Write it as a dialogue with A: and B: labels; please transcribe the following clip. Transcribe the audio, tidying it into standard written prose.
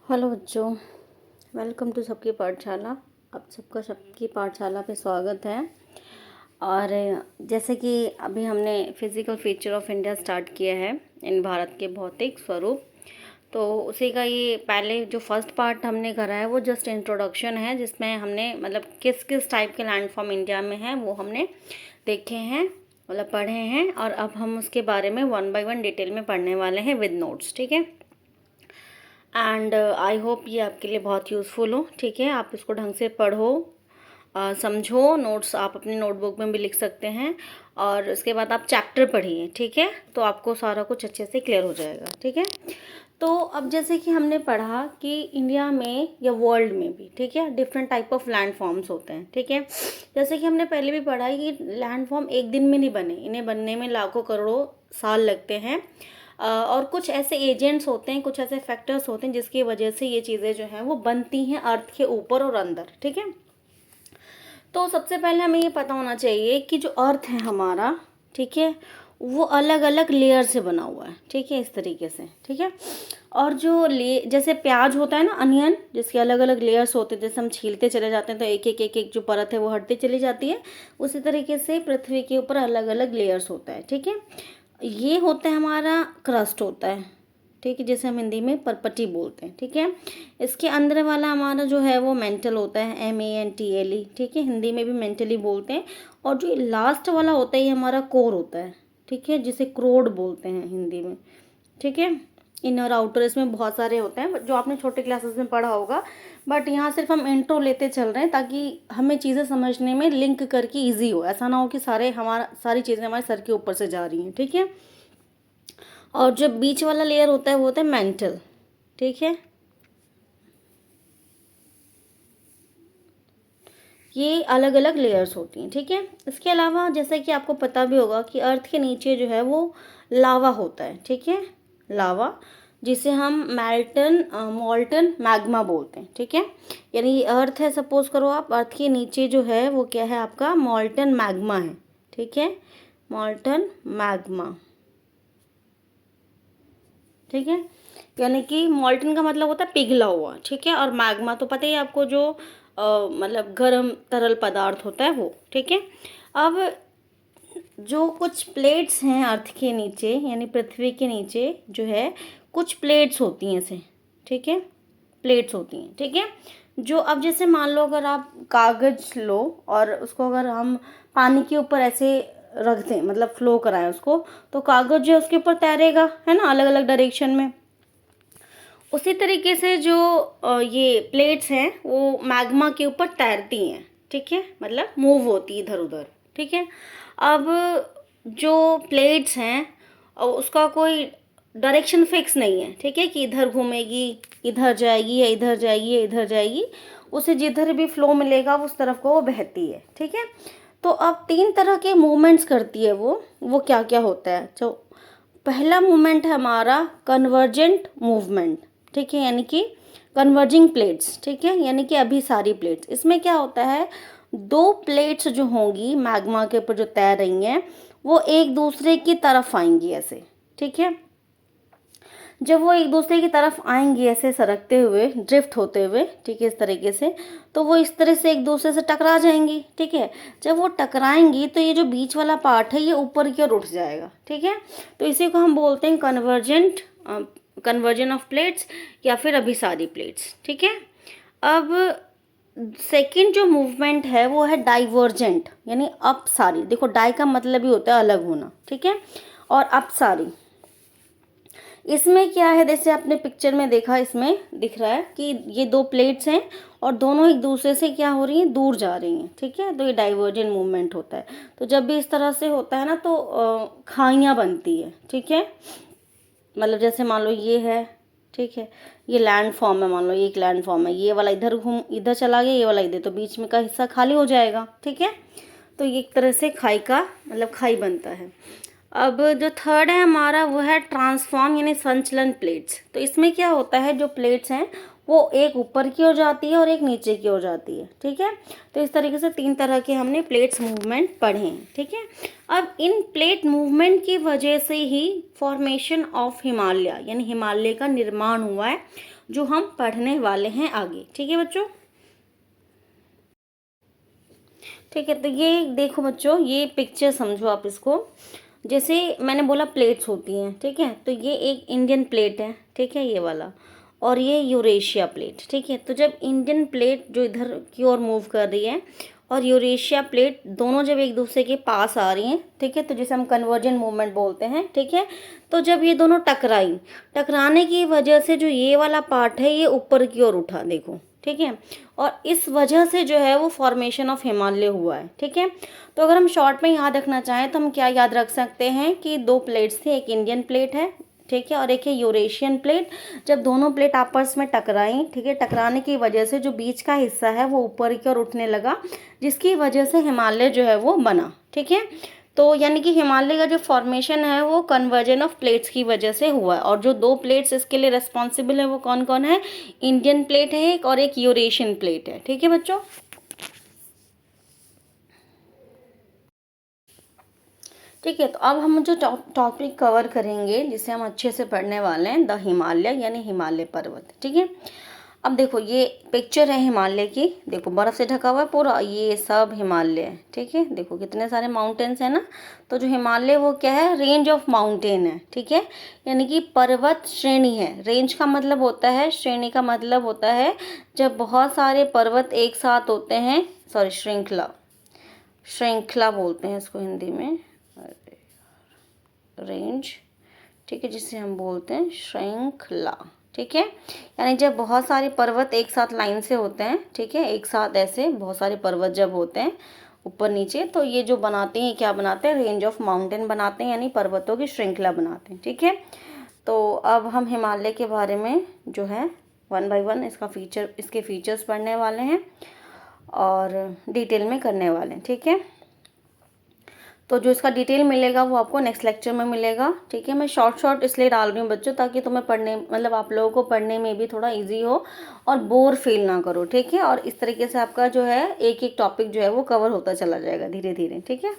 A: Hello बच्चों, welcome to सबकी पाठशाला। आप सबका सबकी पाठशाला पे स्वागत है। और जैसे कि अभी हमने physical feature of India start किया है, इन भारत के भौतिक स्वरूप, तो उसी का ये पहले जो फर्स्ट पार्ट हमने करा है वो जस्ट इंट्रोडक्शन है, जिसमें हमने मतलब किस किस टाइप के लैंडफॉर्म इंडिया में हैं वो हमने देखे हैं, मतलब पढ़े हैं। और अब हम उसके बारे में 1 बाय 1 डिटेल में पढ़ने वाले हैं विद नोट्स, ठीक है। एंड आई होप ये आपके लिए बहुत यूज़फुल हो, ठीक है। आप इसको ढंग से पढ़ो, समझो। नोट्स आप अपनी नोटबुक में भी लिख सकते हैं और उसके बाद आप चैप्टर पढ़िए, ठीक है। तो आपको सारा कुछ अच्छे से क्लियर हो जाएगा, ठीक है। तो अब जैसे कि हमने पढ़ा कि इंडिया में या वर्ल्ड में भी, ठीक है, different type of land forms होते हैं, ठीक है। जैसे कि हमने पहले भी पढ़ा है कि लैंड फॉर्म एक दिन में नहीं बने, इन्हें बनने में लाखों करोड़ों साल लगते हैं। और कुछ ऐसे एजेंट्स होते हैं, कुछ ऐसे फैक्टर्स होते हैं जिसकी वजह से ये चीज़ें जो हैं वो बनती हैं अर्थ के ऊपर और अंदर, ठीक है। तो सबसे पहले हमें ये पता होना चाहिए कि जो अर्थ है हमारा, ठीक है, वो अलग अलग लेयर से बना हुआ है, ठीक है, इस तरीके से, ठीक है। और जो जैसे प्याज होता है ना, अनियन, जिसके अलग अलग लेयर्स होते हैं, जैसे हम छीलते चले जाते हैं तो एक एक एक एक जो परत है वो हटती चली जाती है, उसी तरीके से पृथ्वी के ऊपर अलग अलग लेयर्स होता है, ठीक है। ये होता है हमारा क्रस्ट होता है, ठीक है, जैसे हम हिंदी में परपटी बोलते हैं, ठीक है। इसके अंदर वाला हमारा जो है वो मेंटल होता है, MENTLE, ठीक है, हिंदी में भी मेंटली बोलते हैं। और जो लास्ट वाला होता है ये हमारा कोर होता है, ठीक है, जिसे क्रोड बोलते हैं हिंदी में, ठीक है। इनर आउटर इसमें बहुत सारे होते हैं जो आपने छोटे क्लासेस में पढ़ा होगा, बट यहाँ सिर्फ हम इंट्रो लेते चल रहे हैं ताकि हमें चीज़ें समझने में लिंक करके ईजी हो, ऐसा ना हो कि सारी चीज़ें हमारे सर के ऊपर से जा रही हैं, ठीक है। और जो बीच वाला लेयर होता है वो होता है मेंटल, ठीक है। ये अलग अलग लेयर्स होती हैं, ठीक है। इसके अलावा जैसा कि आपको पता भी होगा कि अर्थ के नीचे जो है वो लावा होता है, ठीक है, लावा, जिसे हम मॉल्टन मैग्मा बोलते हैं, ठीक है। यानी अर्थ है, सपोज करो आप, अर्थ के नीचे जो है वो क्या है आपका मॉल्टन मैग्मा है, ठीक है, मॉल्टन मैग्मा, ठीक है। यानी कि मॉल्टन का मतलब होता है पिघला हुआ, ठीक है, और मैग्मा तो पता ही है आपको, जो मतलब गर्म तरल पदार्थ होता है वो, ठीक है। अब जो कुछ प्लेट्स हैं अर्थ के नीचे, यानी पृथ्वी के नीचे जो है कुछ प्लेट्स होती हैं ऐसे, ठीक है, प्लेट्स होती हैं, ठीक है। जो अब जैसे मान लो अगर आप कागज लो और उसको अगर हम पानी के ऊपर ऐसे रख दें, मतलब फ्लो कराएं उसको, तो कागज जो है उसके ऊपर तैरेगा, है ना, अलग अलग डायरेक्शन में। उसी तरीके से जो ये प्लेट्स हैं वो मैग्मा के ऊपर तैरती हैं, ठीक है, मतलब मूव होती इधर उधर, ठीक है। अब जो प्लेट्स हैं उसका कोई डायरेक्शन फिक्स नहीं है, ठीक है, कि इधर घूमेगी, इधर जाएगी, या इधर जाएगी, या इधर जाएगी। उसे जिधर भी फ्लो मिलेगा उस तरफ को वो बहती है, ठीक है। तो अब 3 तरह के मूवमेंट्स करती है वो क्या क्या होता है। तो पहला मूवमेंट है हमारा कन्वर्जेंट मूवमेंट, ठीक है, यानी कि कन्वर्जिंग प्लेट्स, ठीक है, यानी कि अभिसारी प्लेट्स। इसमें क्या होता है, 2 प्लेट्स जो होंगी मैग्मा के ऊपर जो तैर रही हैं वो एक दूसरे की तरफ आएंगी ऐसे, ठीक है। जब वो एक दूसरे की तरफ आएंगी ऐसे सरकते हुए, ड्रिफ्ट होते हुए, ठीक है, इस तरीके से, तो वो इस तरह से एक दूसरे से टकरा जाएंगी, ठीक है। जब वो टकराएंगी तो ये जो बीच वाला पार्ट है ये ऊपर की ओर उठ जाएगा, ठीक है। तो इसी को हम बोलते हैं कन्वर्जन ऑफ प्लेट्स या फिर अभिसारी प्लेट्स, ठीक है। अब सेकंड जो मूवमेंट है वो है डाइवर्जेंट, यानी अपसारी। देखो, डाई का मतलब ही होता है अलग होना, ठीक है, और अपसारी। इसमें क्या है, जैसे आपने पिक्चर में देखा, इसमें दिख रहा है कि ये 2 प्लेट्स हैं और दोनों एक दूसरे से क्या हो रही हैं, दूर जा रही हैं, ठीक है। तो ये डाइवर्जेंट मूवमेंट होता है। तो जब भी इस तरह से होता है ना तो खाइयाँ बनती है, ठीक है। मतलब जैसे मान लो ये है, ठीक है, ये लैंड फॉर्म है, मान लो ये एक लैंड फॉर्म है, ये वाला इधर चला गया, ये वाला इधर, तो बीच में का हिस्सा खाली हो जाएगा, ठीक है। तो ये एक तरह से खाई का मतलब खाई बनता है। अब जो थर्ड है हमारा वो है ट्रांसफॉर्म, यानी संचलन प्लेट्स। तो इसमें क्या होता है, जो प्लेट्स हैं वो एक ऊपर की ओर जाती है और एक नीचे की ओर जाती है, ठीक है। तो इस तरीके से 3 तरह के हमने प्लेट्स मूवमेंट पढ़े हैं, ठीक है। अब इन प्लेट मूवमेंट की वजह से ही फॉर्मेशन ऑफ हिमालय, यानी हिमालय का निर्माण हुआ है। जो हम पढ़ने वाले हैं आगे। ठीक है बच्चों, ठीक है। तो ये देखो बच्चों, ये पिक्चर समझो आप इसको, जैसे मैंने बोला प्लेट्स होती हैं, ठीक है। तो ये एक इंडियन प्लेट है, ठीक है, ये वाला, और ये यूरेशिया प्लेट, ठीक है। तो जब इंडियन प्लेट जो इधर की ओर मूव कर रही है और यूरेशिया प्लेट दोनों जब एक दूसरे के पास आ रही हैं, ठीक है, तो जैसे हम कन्वर्जन मूवमेंट बोलते हैं, ठीक है। तो जब ये दोनों टकराने की वजह से जो ये वाला पार्ट है ये ऊपर की ओर उठा, देखो, ठीक है। और इस वजह से जो है वो फॉर्मेशन ऑफ हिमालय हुआ है, ठीक है। तो अगर हम शॉर्ट में याद रखना चाहें तो हम क्या याद रख सकते हैं कि दो प्लेट्स थी, एक इंडियन प्लेट है, ठीक है, और एक है यूरेशियन प्लेट। जब दोनों प्लेट आपस में टकराई, ठीक है, टकराने की वजह से जो बीच का हिस्सा है वो ऊपर की ओर उठने लगा, जिसकी वजह से हिमालय जो है वो बना, ठीक है। तो यानी कि हिमालय का जो फॉर्मेशन है वो कन्वर्जन ऑफ प्लेट्स की वजह से हुआ है, और जो दो प्लेट्स इसके लिए रिस्पॉन्सिबल है वो कौन कौन है, इंडियन प्लेट है एक और एक यूरेशियन प्लेट है, ठीक है बच्चों। ठीक है, तो अब हम जो टॉपिक कवर करेंगे जिसे हम अच्छे से पढ़ने वाले हैं, द हिमालय यानी हिमालय पर्वत, ठीक है। अब देखो ये पिक्चर है हिमालय की, देखो बर्फ़ से ढका हुआ है पूरा, ये सब हिमालय है, ठीक है। देखो कितने सारे माउंटेन्स हैं ना। तो जो हिमालय वो क्या है, रेंज ऑफ माउंटेन है, ठीक है, यानी कि पर्वत श्रेणी है। रेंज का मतलब होता है, श्रेणी का मतलब होता है जब बहुत सारे पर्वत एक साथ होते हैं, सॉरी श्रृंखला, श्रृंखला बोलते हैं इसको हिंदी में, रेंज, ठीक है, जिसे हम बोलते हैं श्रृंखला, ठीक है। यानी जब बहुत सारे पर्वत एक साथ लाइन से होते हैं, ठीक है, एक साथ ऐसे बहुत सारे पर्वत जब होते हैं ऊपर नीचे, तो ये जो बनाते हैं क्या बनाते हैं, रेंज ऑफ माउंटेन बनाते हैं, यानी पर्वतों की श्रृंखला बनाते हैं, ठीक है। तो अब हम हिमालय के बारे में जो है वन बाय वन इसके फीचर्स पढ़ने वाले हैं और डिटेल में करने वाले हैं, ठीक है। तो जो इसका डिटेल मिलेगा वो आपको नेक्स्ट लेक्चर में मिलेगा, ठीक है। मैं शॉर्ट इसलिए डाल रही हूँ बच्चों, ताकि तुम्हें पढ़ने मतलब आप लोगों को पढ़ने में भी थोड़ा इजी हो और बोर फील ना करो, ठीक है। और इस तरीके से आपका जो है एक एक टॉपिक जो है वो कवर होता चला जाएगा धीरे धीरे, ठीक है।